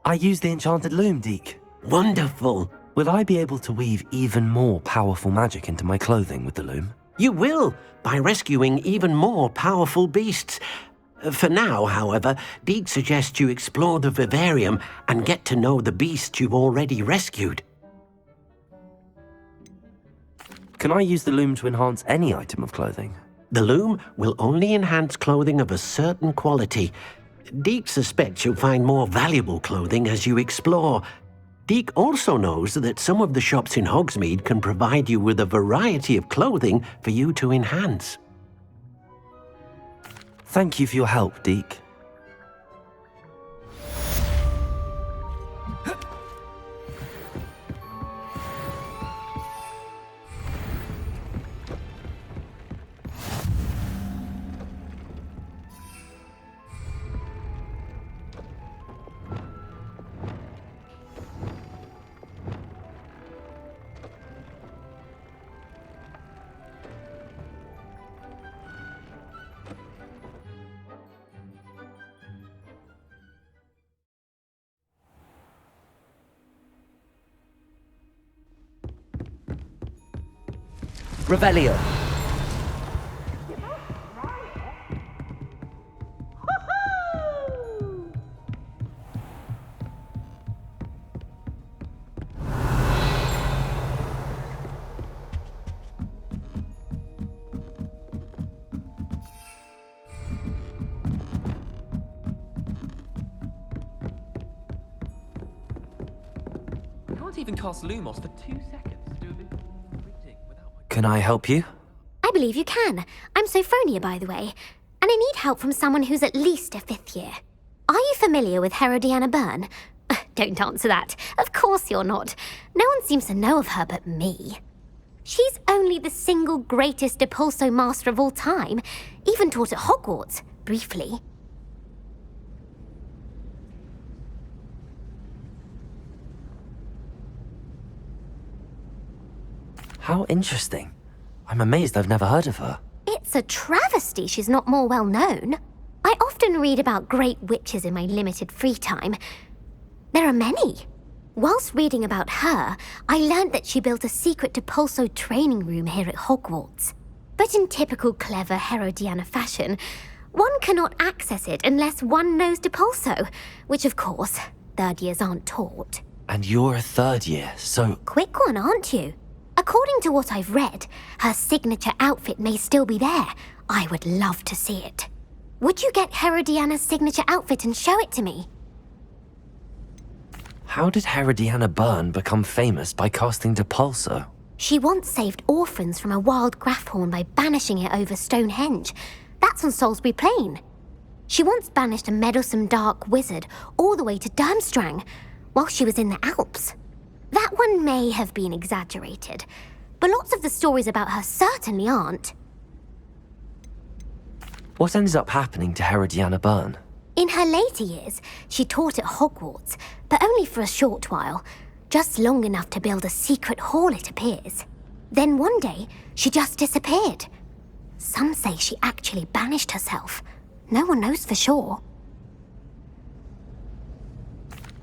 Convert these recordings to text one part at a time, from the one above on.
I use the enchanted loom, Deke. Wonderful. Will I be able to weave even more powerful magic into my clothing with the loom? You will, by rescuing even more powerful beasts. For now, however, Deke suggests you explore the vivarium and get to know the beasts you've already rescued. Can I use the loom to enhance any item of clothing? The loom will only enhance clothing of a certain quality. Deke suspects you'll find more valuable clothing as you explore. Deke also knows that some of the shops in Hogsmeade can provide you with a variety of clothing for you to enhance. Thank you for your help, Deke. Revelio. I can't even cast Lumos for 2 seconds to do a bit of reading without my... Can I help you? I believe you can. I'm Sophronia, by the way, and I need help from someone who's at least a 5th year. Are you familiar with Herodiana Byrne? Don't answer that. Of course you're not. No one seems to know of her but me. She's only the single greatest Depulso master of all time, even taught at Hogwarts, briefly. How interesting. I'm amazed I've never heard of her. It's a travesty she's not more well known. I often read about great witches in my limited free time. There are many. Whilst reading about her, I learned that she built a secret Depulso training room here at Hogwarts. But in typical clever Herodiana fashion, one cannot access it unless one knows Depulso, which of course, 3rd years aren't taught. And you're a 3rd year, so... Quick one, aren't you? According to what I've read, her signature outfit may still be there. I would love to see it. Would you get Herodiana's signature outfit and show it to me? How did Herodiana Byrne become famous by casting Depulso? She once saved orphans from a wild Graffhorn by banishing it over Stonehenge. That's on Salisbury Plain. She once banished a meddlesome dark wizard all the way to Durmstrang while she was in the Alps. That one may have been exaggerated, but lots of the stories about her certainly aren't. What ended up happening to Herodiana Byrne? In her later years, she taught at Hogwarts, but only for a short while, just long enough to build a secret hall, it appears. Then one day, she just disappeared. Some say she actually banished herself. No one knows for sure.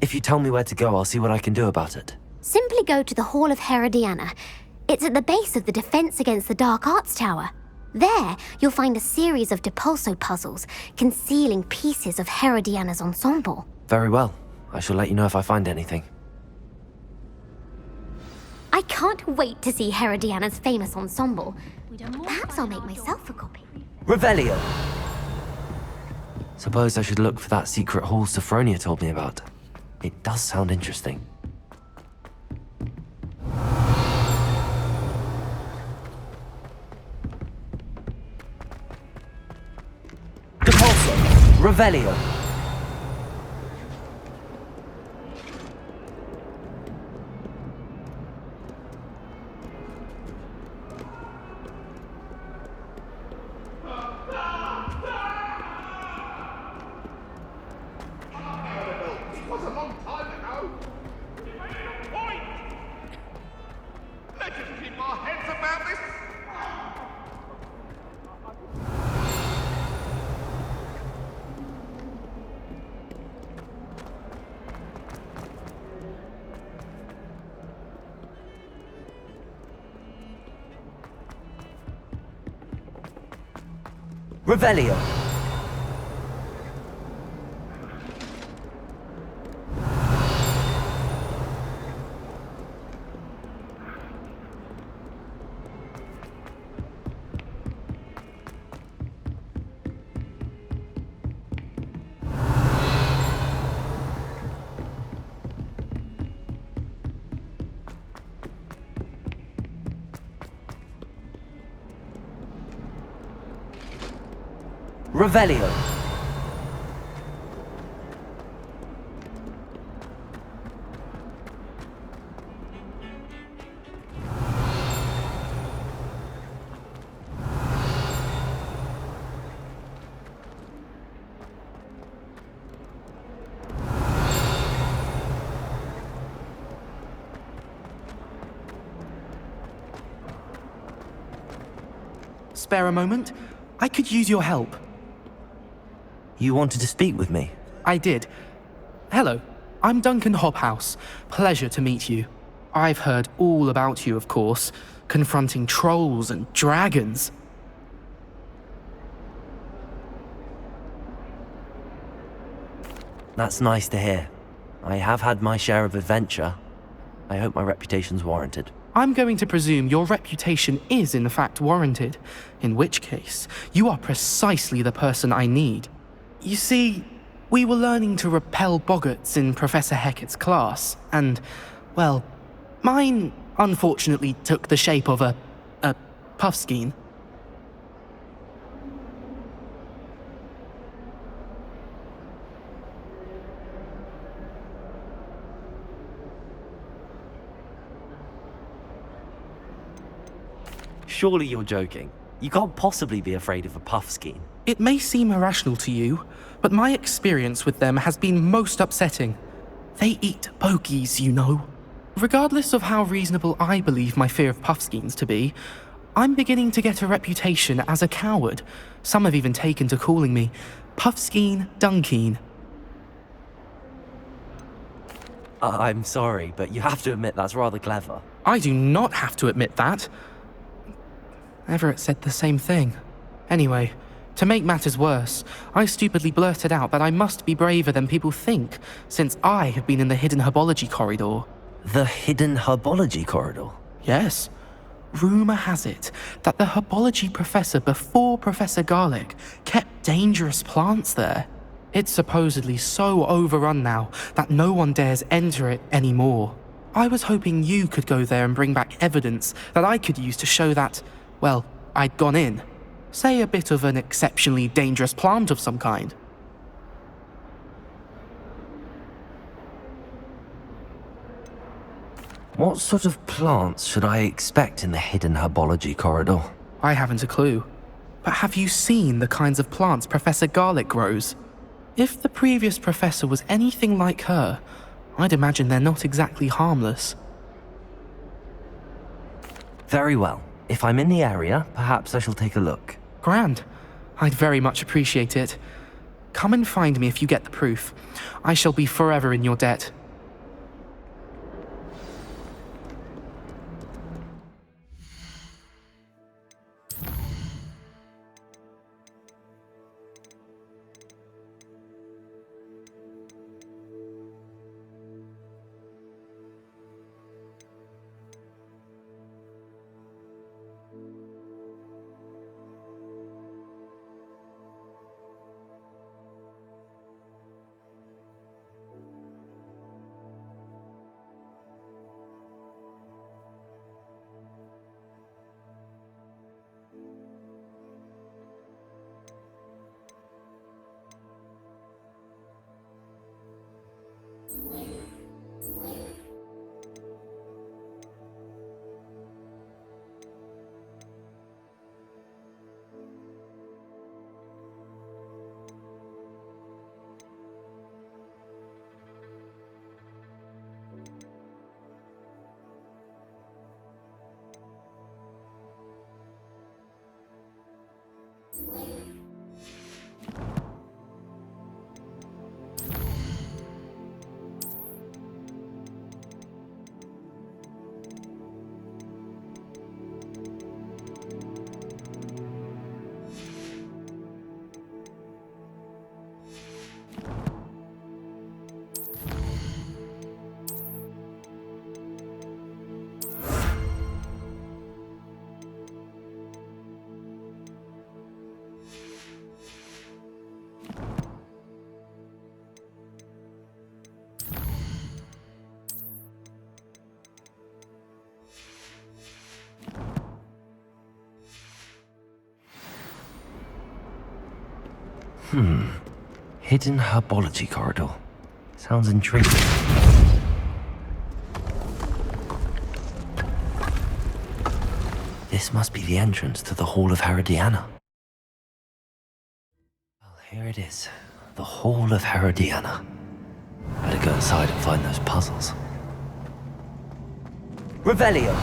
If you tell me where to go, I'll see what I can do about it. Simply go to the Hall of Herodiana. It's at the base of the Defense Against the Dark Arts Tower. There, you'll find a series of Depulso puzzles concealing pieces of Herodiana's ensemble. Very well. I shall let you know if I find anything. I can't wait to see Herodiana's famous ensemble. Perhaps I'll make myself a copy. Revelio! Suppose I should look for that secret hall Sophronia told me about. It does sound interesting. Depulso! Revelio! It was a long time ago. You made a point. Let's just keep our heads about this. Revelio. Revelio. Spare a moment? I could use your help. You wanted to speak with me? I did. Hello, I'm Duncan Hobhouse. Pleasure to meet you. I've heard all about you, of course, confronting trolls and dragons. That's nice to hear. I have had my share of adventure. I hope my reputation's warranted. I'm going to presume your reputation is in fact warranted, in which case, you are precisely the person I need. You see, we were learning to repel boggarts in Professor Hecat's class, and, well, mine unfortunately took the shape of a puffskein. Surely you're joking. You can't possibly be afraid of a puffskein. It may seem irrational to you, but my experience with them has been most upsetting. They eat bogies, you know. Regardless of how reasonable I believe my fear of puffskeins to be, I'm beginning to get a reputation as a coward. Some have even taken to calling me Puffskein Dunkeen. I'm sorry, but you have to admit that's rather clever. I do not have to admit that. Everett said the same thing. Anyway, to make matters worse, I stupidly blurted out that I must be braver than people think, since I have been in the hidden herbology corridor. The hidden herbology corridor? Yes. Rumour has it that the herbology professor before Professor Garlic kept dangerous plants there. It's supposedly so overrun now that no one dares enter it anymore. I was hoping you could go there and bring back evidence that I could use to show that, well, I'd gone in. Say a bit of an exceptionally dangerous plant of some kind. What sort of plants should I expect in the hidden herbology corridor? I haven't a clue. But have you seen the kinds of plants Professor Garlic grows? If the previous professor was anything like her, I'd imagine they're not exactly harmless. Very well. If I'm in the area, perhaps I shall take a look. Grand. I'd very much appreciate it. Come and find me if you get the proof. I shall be forever in your debt. Hidden herbology corridor. Sounds intriguing. This must be the entrance to the Hall of Herodiana. Well, here it is. The Hall of Herodiana. Better go inside and find those puzzles. Revelio!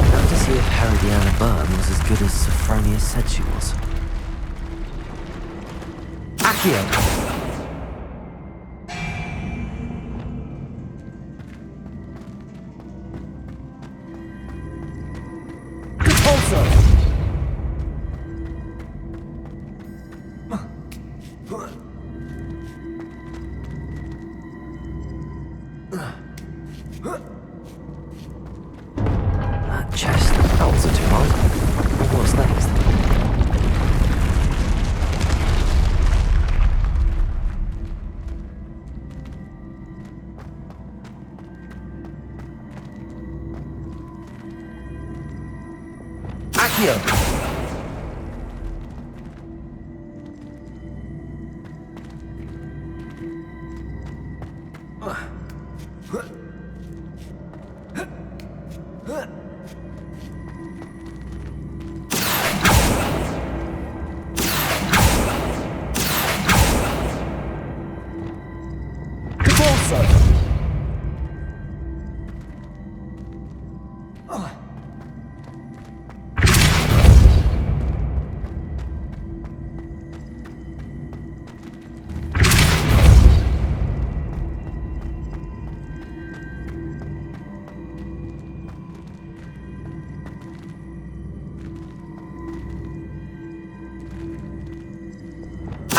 Now to see if Herodiana Byrne was as good as Sophronia said she was. Accio! That chest, that wasn't too hard. What's next? Accio!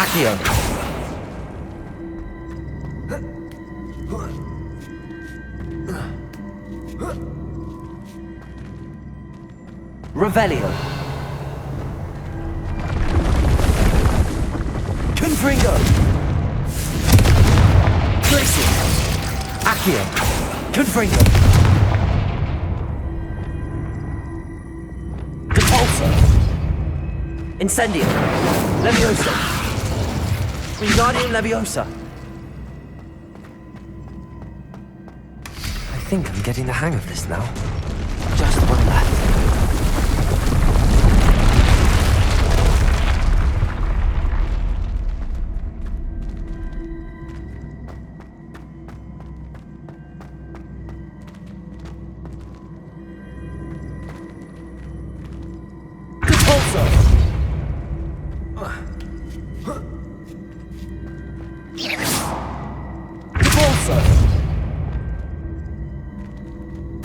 Accio! Revelio! Confringo! Glacier! Accio! Confringo! Depulso! Incendio! Leviosa! Wingardium Leviosa! I think I'm getting the hang of this now. Just one left.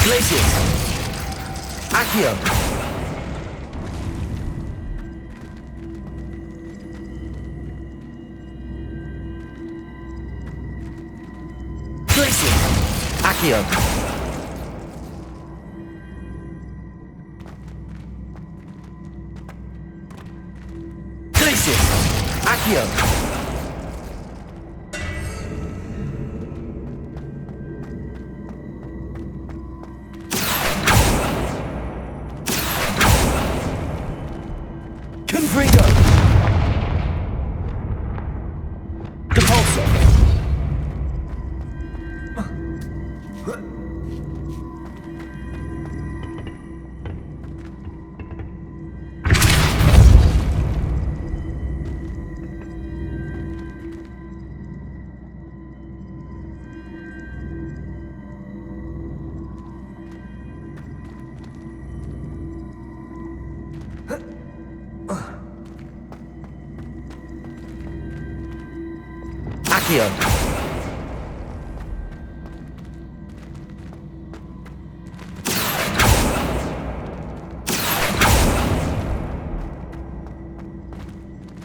Glacius! Accio! Glacius! Accio! Glacius! Accio! Confringo! Depulso! Accio!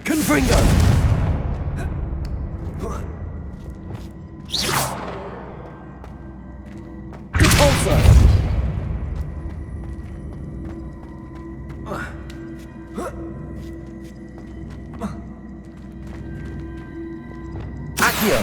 Confringo! Depulso! Accio!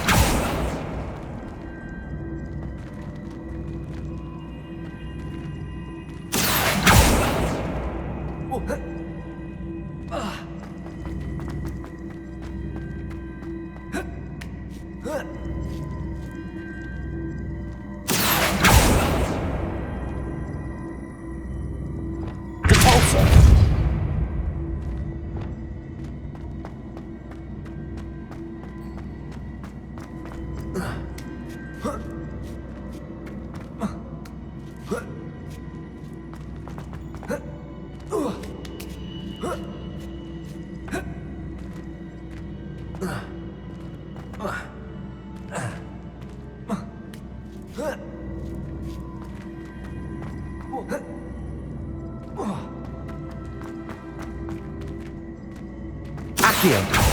Accio.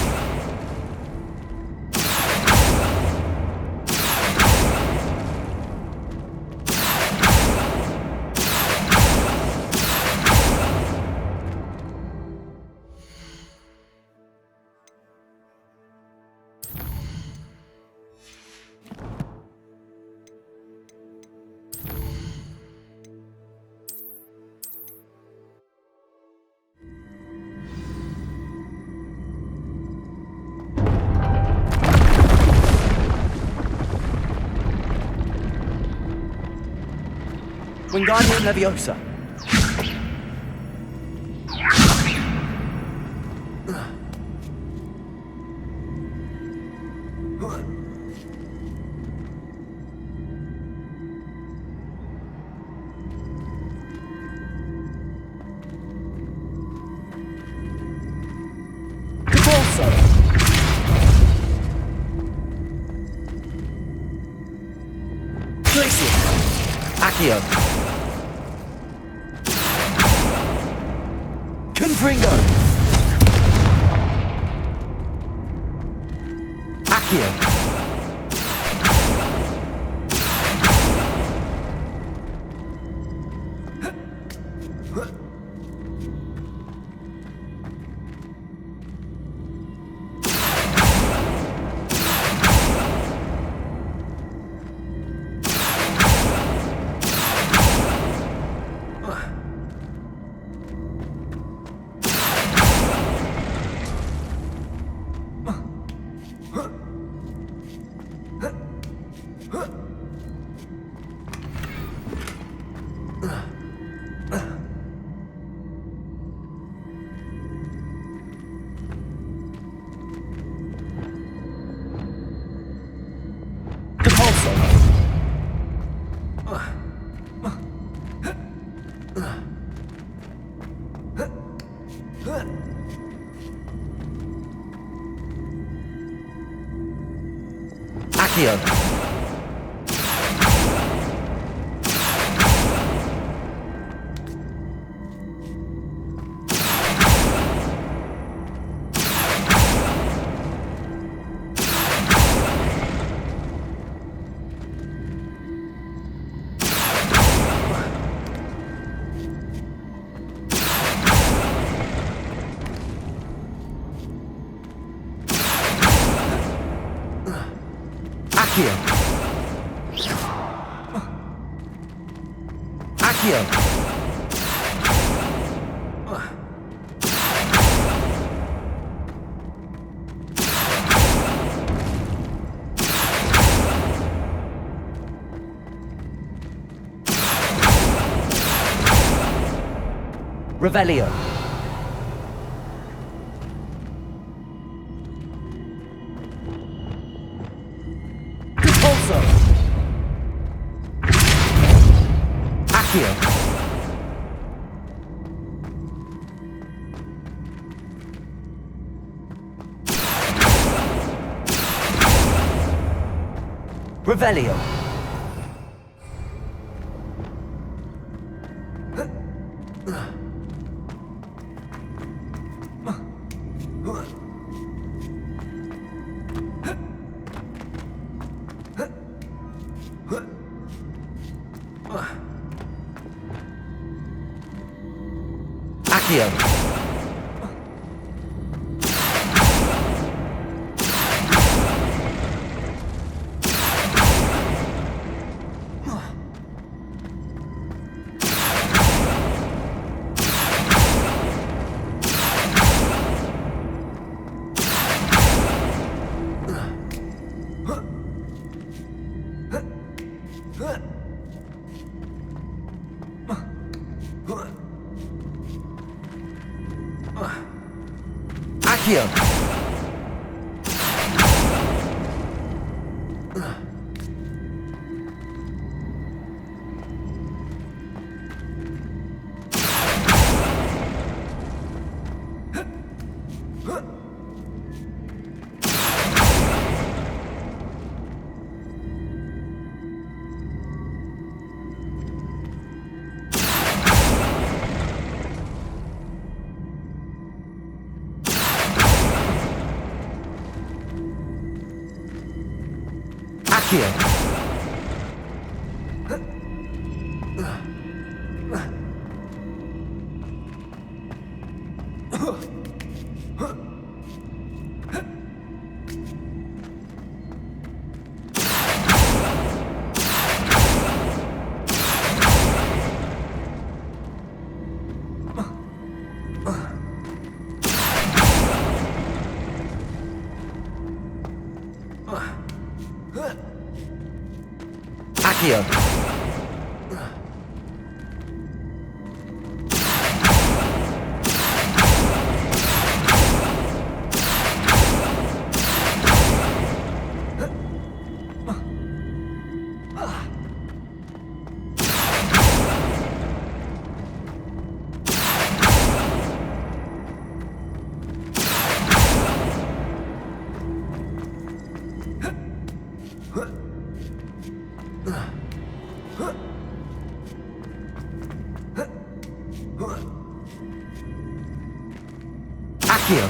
Wingardium Leviosa. Corso. Glacius. Accio. Confringo. Accio. Accio. Accio. Accio. Revelio. Compulso. Accio. Revelio. Accio. Accio. Accio. Accio. Accio.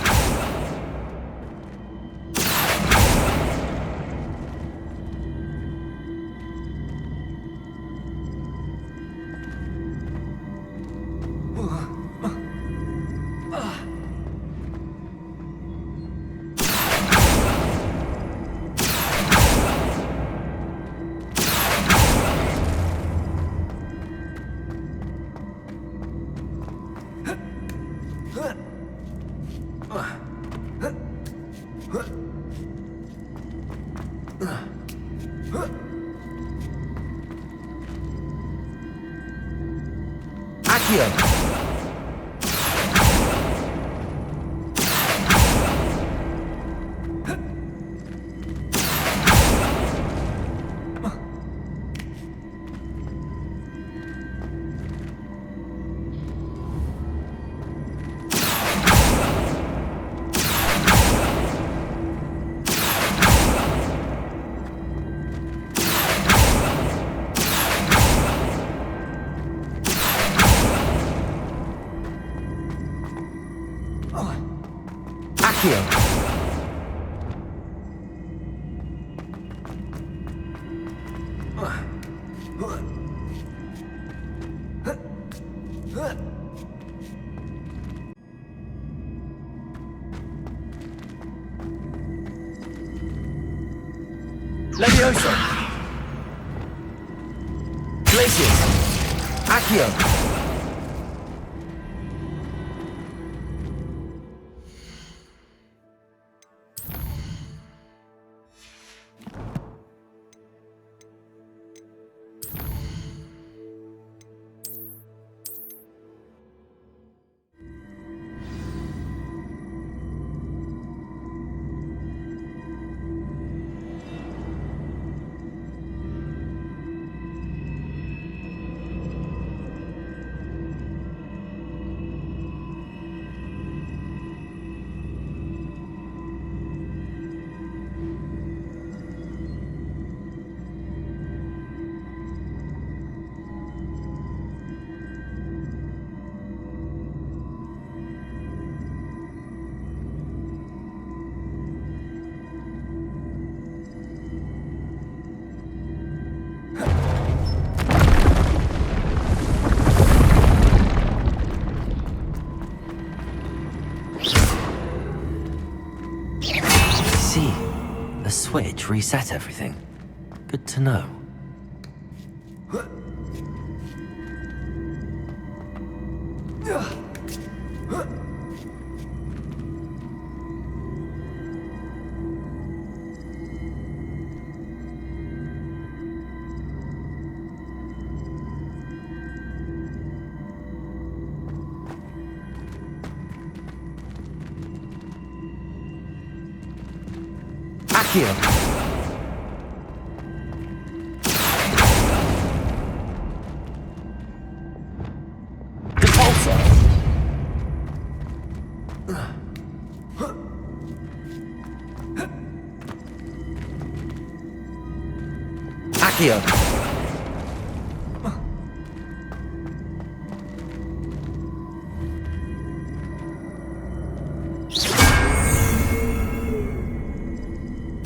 Accio. Accio. Levioso. Glacius. Accio. See, the switch reset everything. Good to know. Accio. Repulsor. Accio.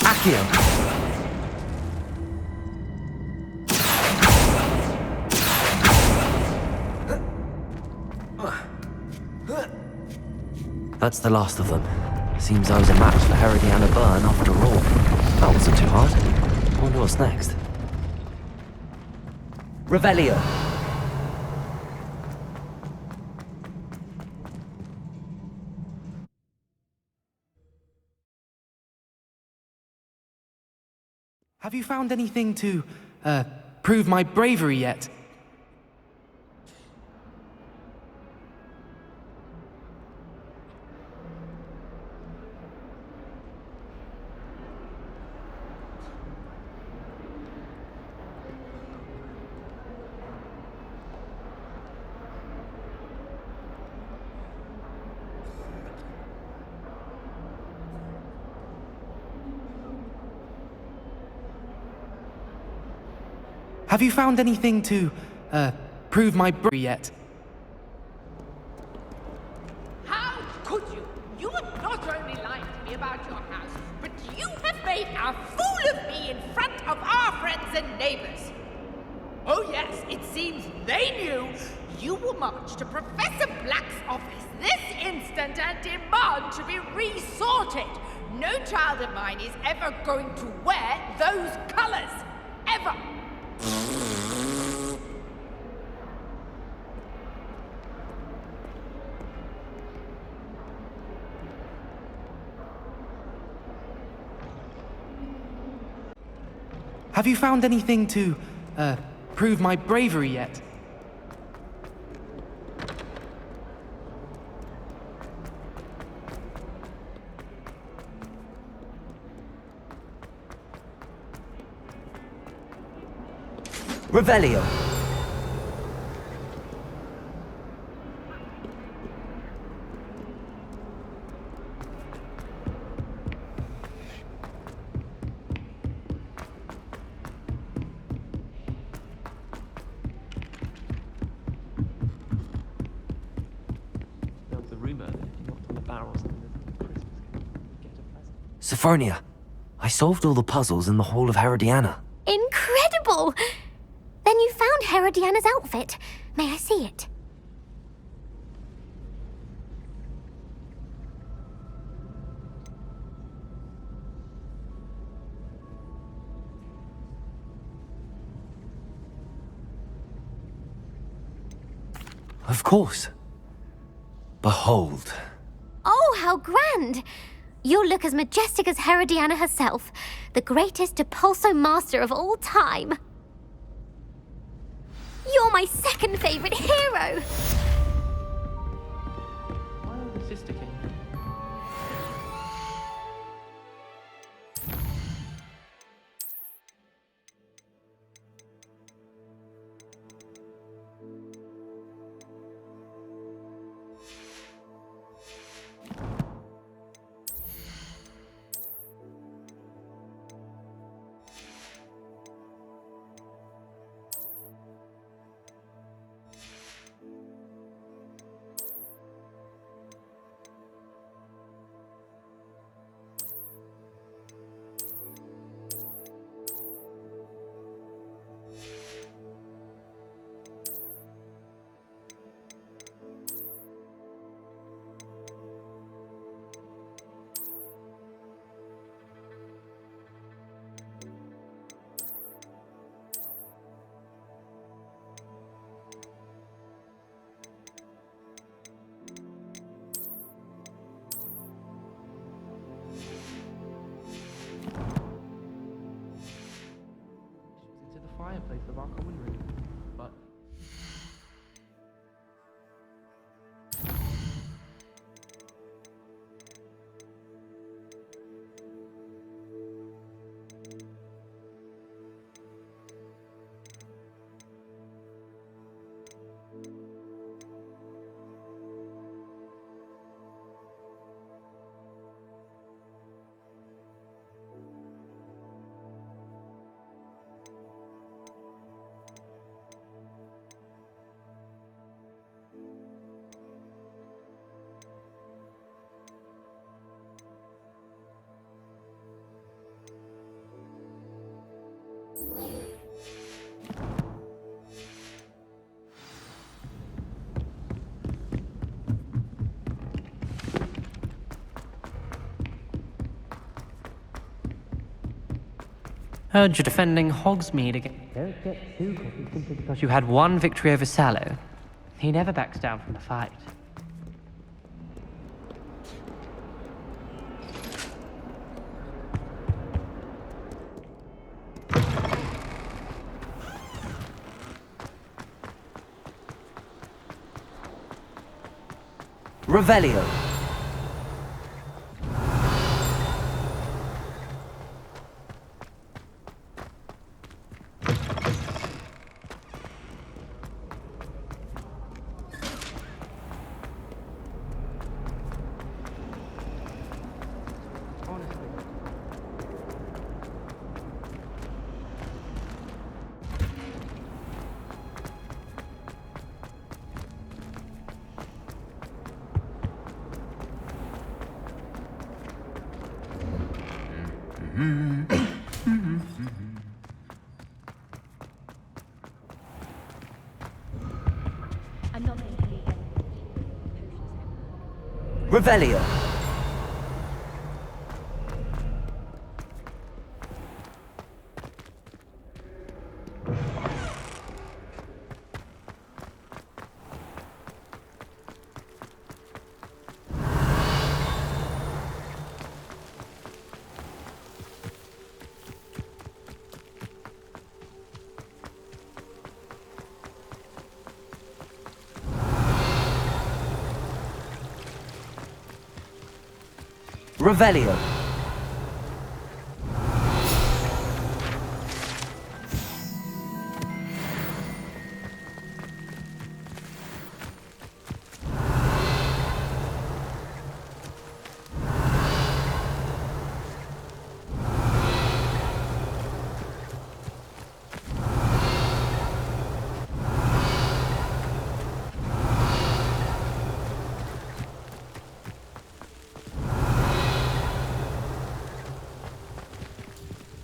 Accio. That's the last of them. Seems I was a match for Herodiana Byrne after all. That wasn't too hard. I wonder what's next. Revelio. Have you found anything to, prove my bravery yet? Have you found anything to, prove my bravery yet? How could you? You have not only lied to me about your house, but you have made a fool of me in front of our friends and neighbors. Oh yes, it seems they knew you will march to Professor Black's office this instant and demand to be resorted. No child of mine is ever going to wear those colors. Ever. Have you found anything to, prove my bravery yet? Revelio. There was a rumor that if you knocked on the barrels in the Christmas cake, you'd get a present. Sophronia. I solved all the puzzles in the Hall of Herodiana. Incredible! Then you found Herodiana's outfit. May I see it? Of course. Behold. Oh, how grand! You'll look as majestic as Herodiana herself, the greatest Depulso master of all time. You're my second favorite hero! My older sister came. Into the fireplace of our common room, but Heard you're defending Hogsmeade again. Don't get too cocky simply because you had one victory over Sallow. He never backs down from the fight. Revelio. I'm not going to leave. Revelio. Revelio.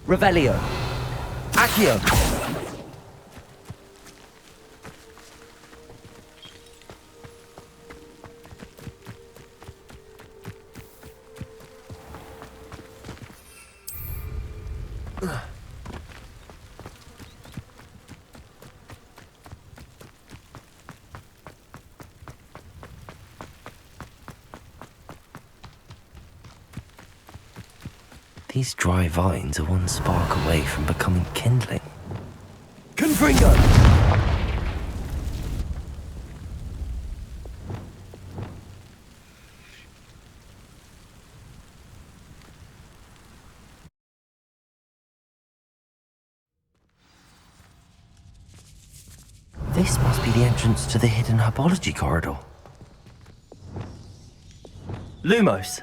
Revelio. Accio. These dry vines are one spark away from becoming kindling. Confringo! This must be the entrance to the hidden herbology corridor. Lumos!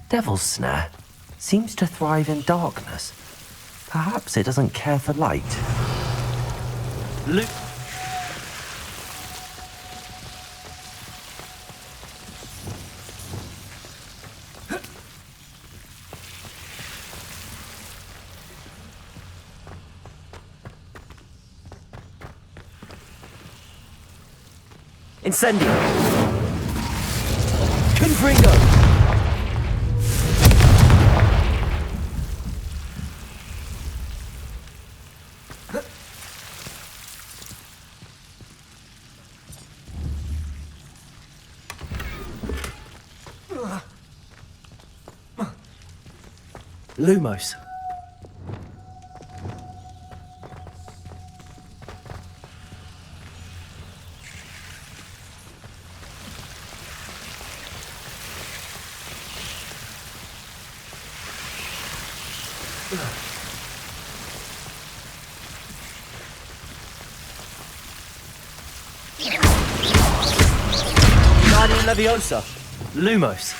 Devil's Snare seems to thrive in darkness. Perhaps it doesn't care for light. Incendio! Confringo! Lumos. Guardian Leviosa. Lumos.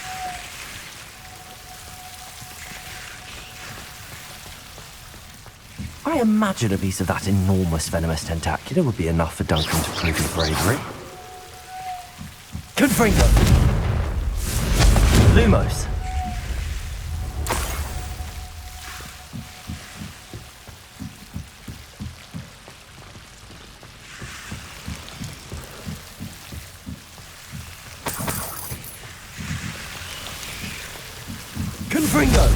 I imagine a piece of that enormous venomous tentacular would be enough for Duncan to prove his bravery. Confringo! Lumos! Confringo!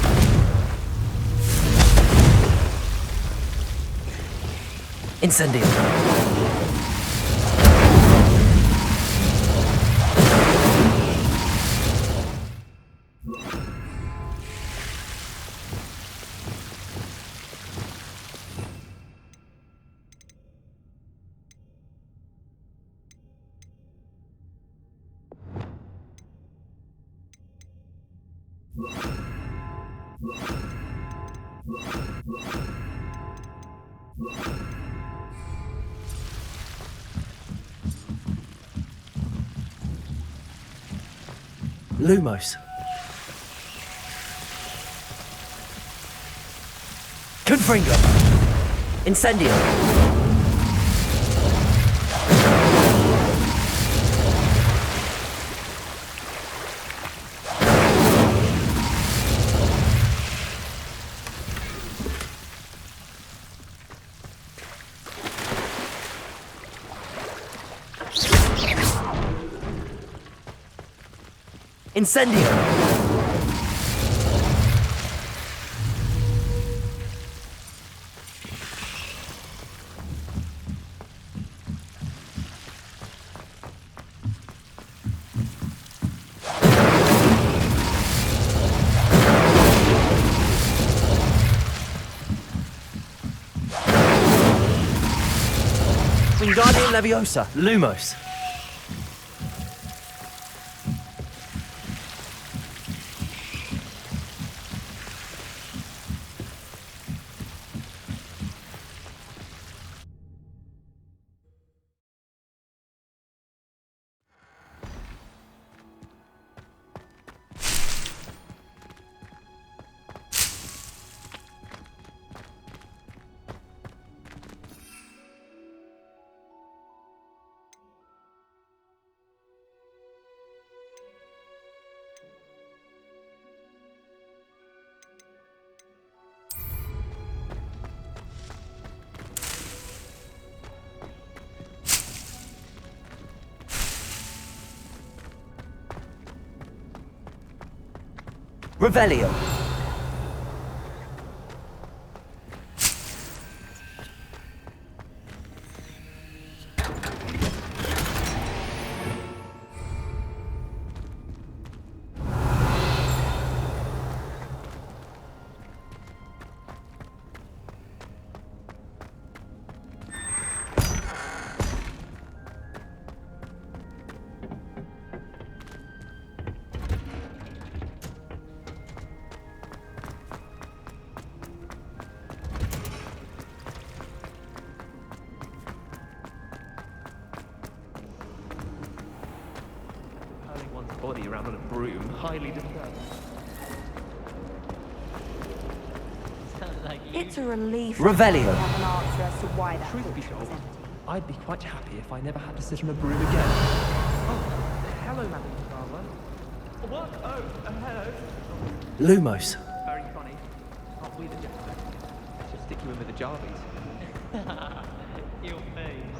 Incendio! Lumos. Confringo. Incendio. Incendio! Wingardium Leviosa, Lumos. Revelio. Body around on a broom, highly disturbing. It's a relief Revelio. to have an answer as to why that Truth be portrait told, was empty. I'd be quite happy if I never had to sit on a broom again. Oh, hello, Madam Darla. What? Oh, hello. Lumos. Very funny. Aren't we the gentlemen? I should stick you in with the Jarvies. Your face.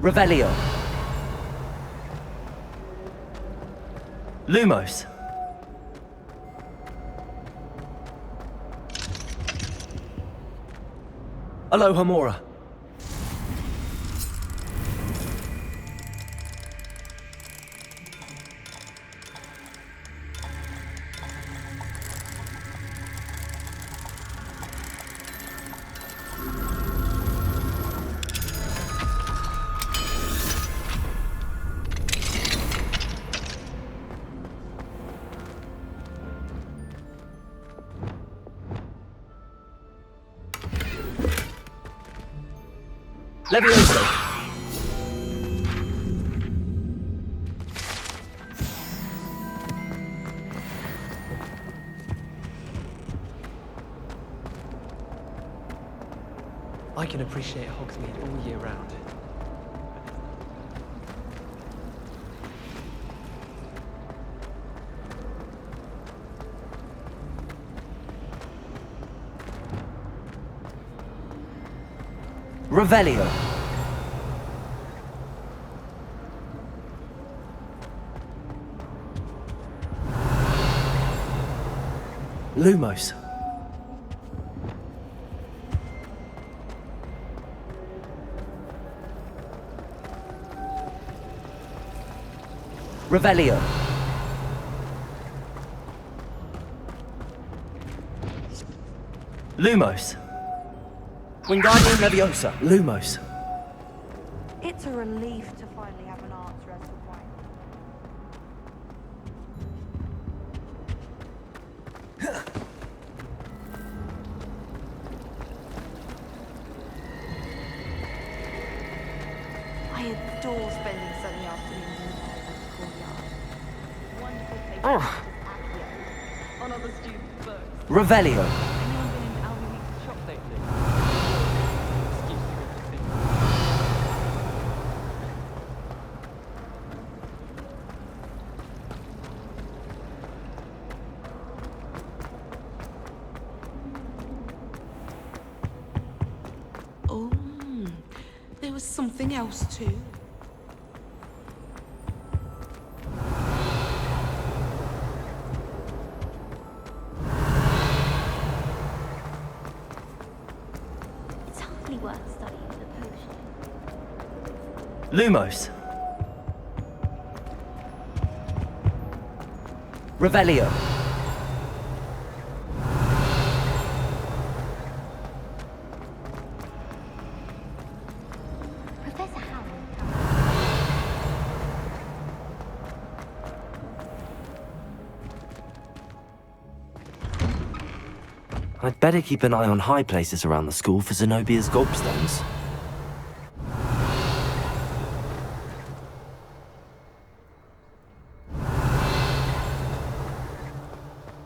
Revelio. Lumos. Alohomora. Levioso. I can appreciate Hogsmeade all year round. Revelio. Lumos. Revelio. Lumos. Wingardium Leviosa. Lumos. It's a relief to finally have an answer as to why. I adore spending sunny afternoons in the Hogwarts courtyard. Wonderful places such as Accio, on other students' books. Revelio. Anyone been in Albie Week's shop lately? Excuse me. Oh, there was something else too. It's hardly worth studying the potion. Lumos. Revelio. Professor Howard. I'd better keep an eye on high places around the school for Zenobia's gobstones.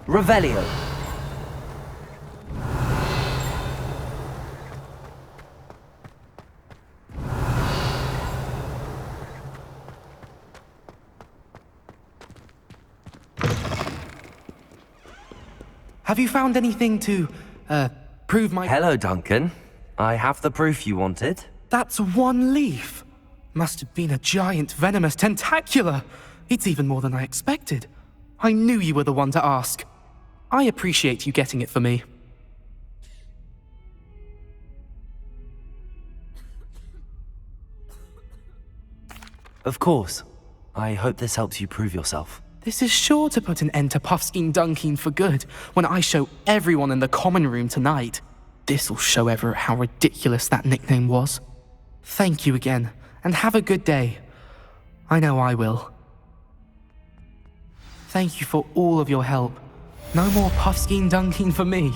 Revelio. Have you found anything to, prove my... Hello, Duncan. I have the proof you wanted. That's one leaf. Must have been a giant venomous tentacula. It's even more than I expected. I knew you were the one to ask. I appreciate you getting it for me. Of course. I hope this helps you prove yourself. This is sure to put an end to Puffskein Dunkeen for good when I show everyone in the common room tonight. This'll show Everett how ridiculous that nickname was. Thank you again, and have a good day. I know I will. Thank you for all of your help. No more Puffskein Dunkeen for me.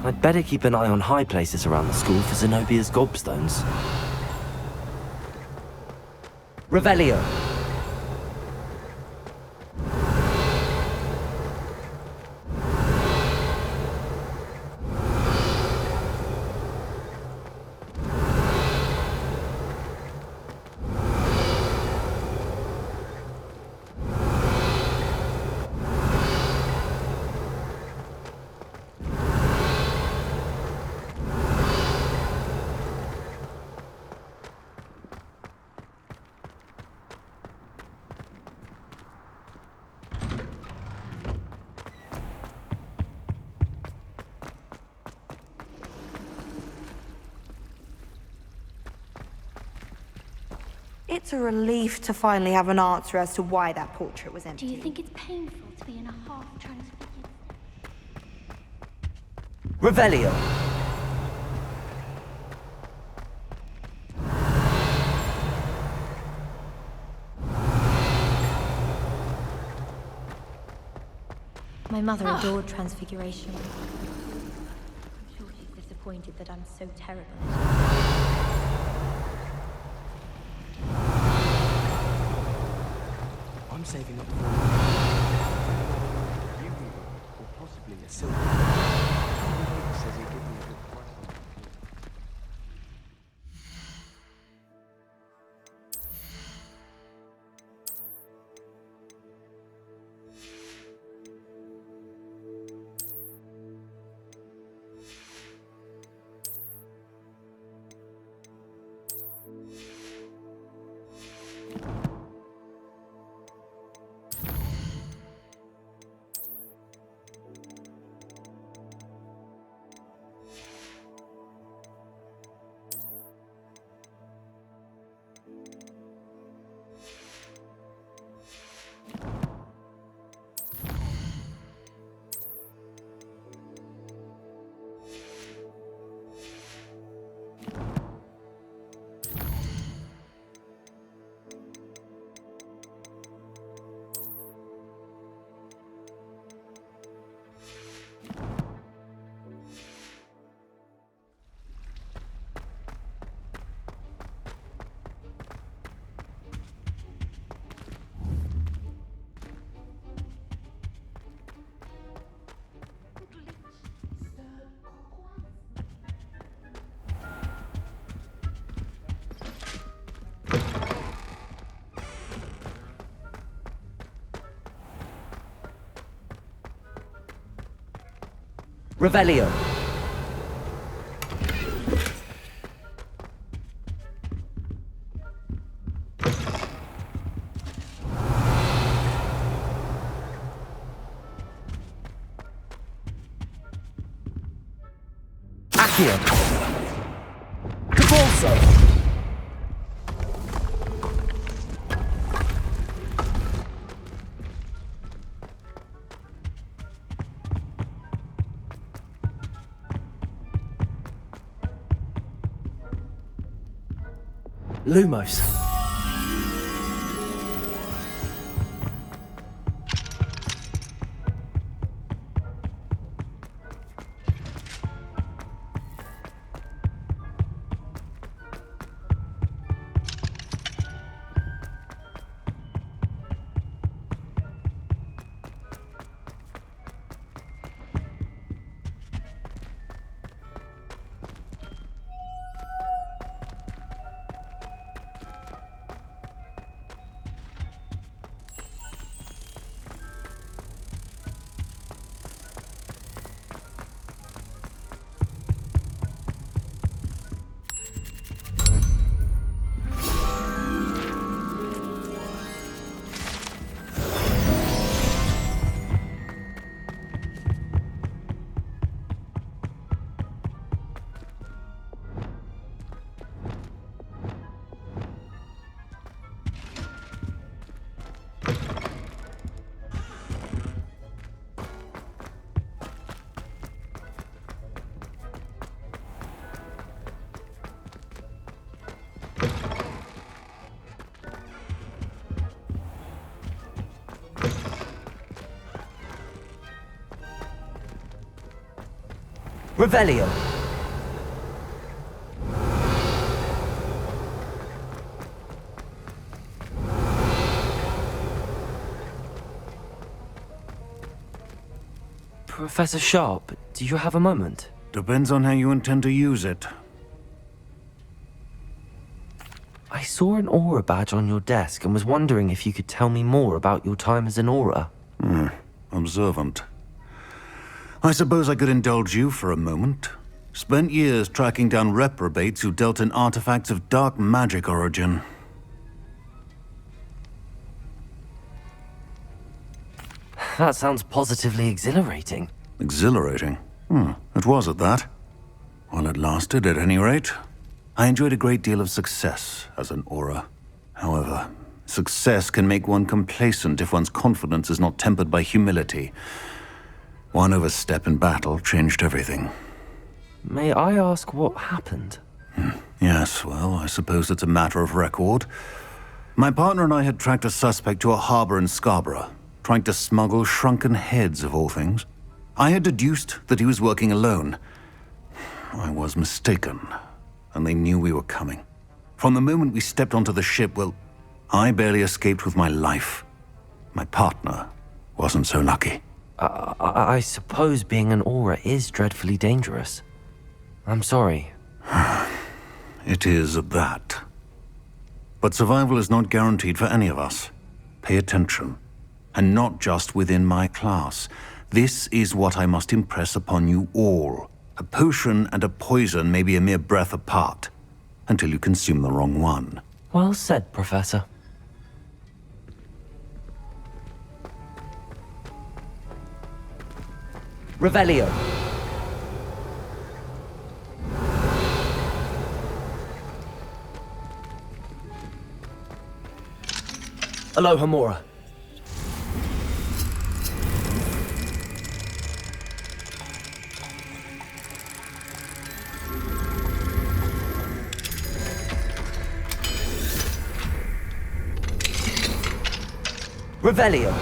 I'd better keep an eye on high places around the school for Zenobia's gobstones. Revelio. It's a relief to finally have an answer as to why that portrait was empty. Do you think it's painful to be in a half-transfigured... Revelio. My mother adored Transfiguration. I'm sure she's disappointed that I'm so terrible at it. I'm saving up for you, or possibly a silver. Says he'll give me a good price on it. Revelio. Accio. Convulso. Lumos. Revelio. Professor Sharp, do you have a moment? Depends on how you intend to use it. I saw an aura badge on your desk and was wondering if you could tell me more about your time as an aura. Observant. I suppose I could indulge you for a moment. Spent years tracking down reprobates who dealt in artifacts of dark magic origin. That sounds positively exhilarating. Exhilarating? It was at that. While it lasted, at any rate. I enjoyed a great deal of success as an aura. However, success can make one complacent if one's confidence is not tempered by humility. One overstep in battle changed everything. May I ask what happened? Yes, well, I suppose it's a matter of record. My partner and I had tracked a suspect to a harbor in Scarborough, trying to smuggle shrunken heads of all things. I had deduced that he was working alone. I was mistaken, and they knew we were coming. From the moment we stepped onto the ship, well, I barely escaped with my life. My partner wasn't so lucky. I suppose being an aura is dreadfully dangerous. I'm sorry. It is at that. But survival is not guaranteed for any of us. Pay attention. And not just within my class. This is what I must impress upon you all. A potion and a poison may be a mere breath apart, until you consume the wrong one. Well said, Professor. Revelio. Alohomora. Revelio.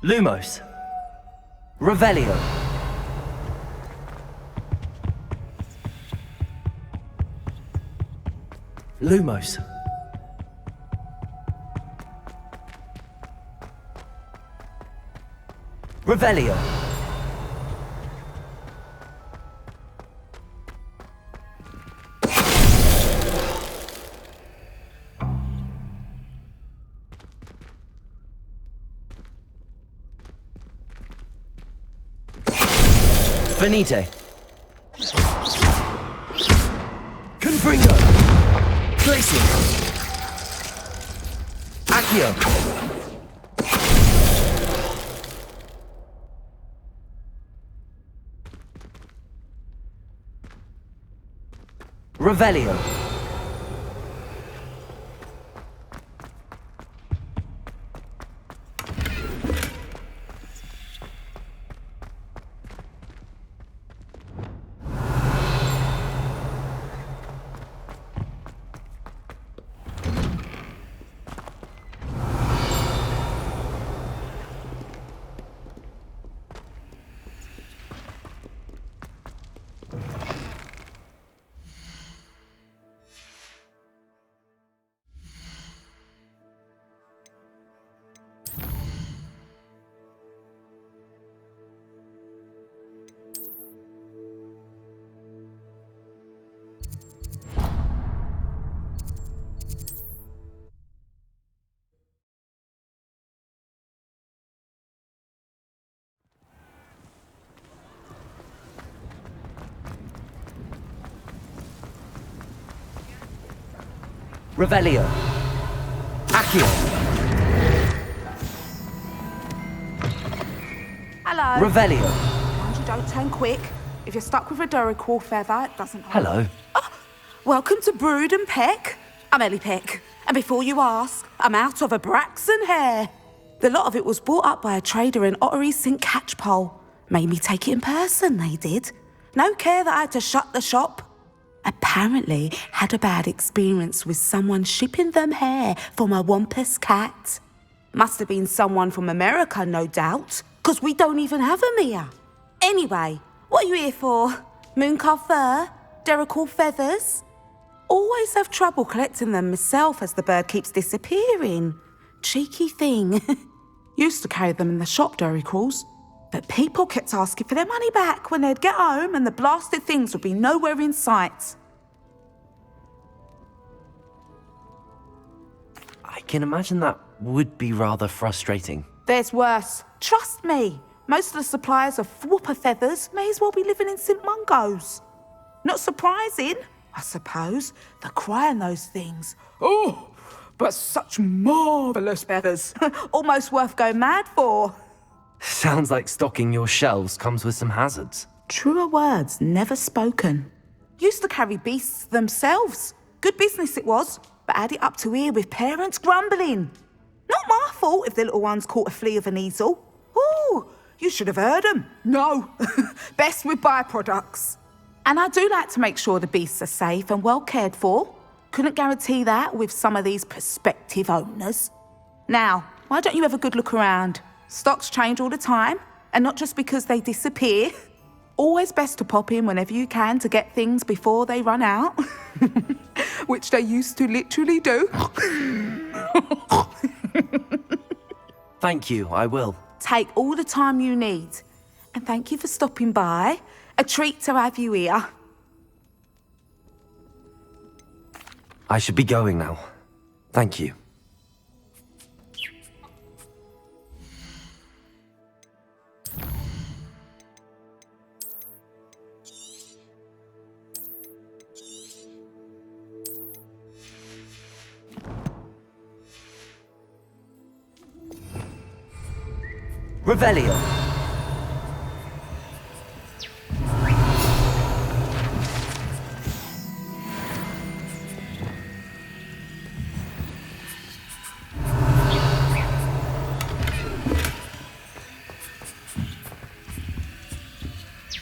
Lumos. Revelio. Lumos. Revelio. Venite. Confringo. Glacier. Accio. Revelio. Revelio. Accio. Hello. Revelio. Mind you don't turn quick. If you're stuck with a Duracell feather, it doesn't hurt. Hello. Welcome to Brood and Peck. I'm Ellie Peck. And before you ask, I'm out of a Braxton hair. The lot of it was bought up by a trader in Ottery St. Catchpole. Made me take it in person, they did. No care that I had to shut the shop. Apparently had a bad experience with someone shipping them hair for my Wampus cat. Must have been someone from America, no doubt, because we don't even have them here. Anyway, what are you here for? Mooncarved fur? Duracell feathers? Always have trouble collecting them myself as the bird keeps disappearing. Cheeky thing. Used to carry them in the shop, Duracalls. But people kept asking for their money back when they'd get home and the blasted things would be nowhere in sight. I can imagine that would be rather frustrating. There's worse. Trust me. Most of the suppliers of whooper feathers may as well be living in St. Mungo's. Not surprising, I suppose. The cry on those things. Oh, but such marvellous feathers. Almost worth going mad for. Sounds like stocking your shelves comes with some hazards. Truer words never spoken. Used to carry beasts themselves. Good business it was, but had it up to here with parents grumbling. Not my fault if the little ones caught a flea of an easel. Ooh, you should have heard them. No, best with byproducts. And I do like to make sure the beasts are safe and well cared for. Couldn't guarantee that with some of these prospective owners. Now, why don't you have a good look around? Stocks change all the time, and not just because they disappear. Always best to pop in whenever you can to get things before they run out. Which they used to literally do. Thank you, I will. Take all the time you need. And thank you for stopping by. A treat to have you here. I should be going now. Thank you. Revelio.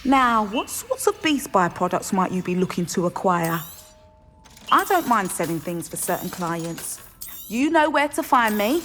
Now, what sorts of beast byproducts might you be looking to acquire? I don't mind selling things for certain clients. You know where to find me.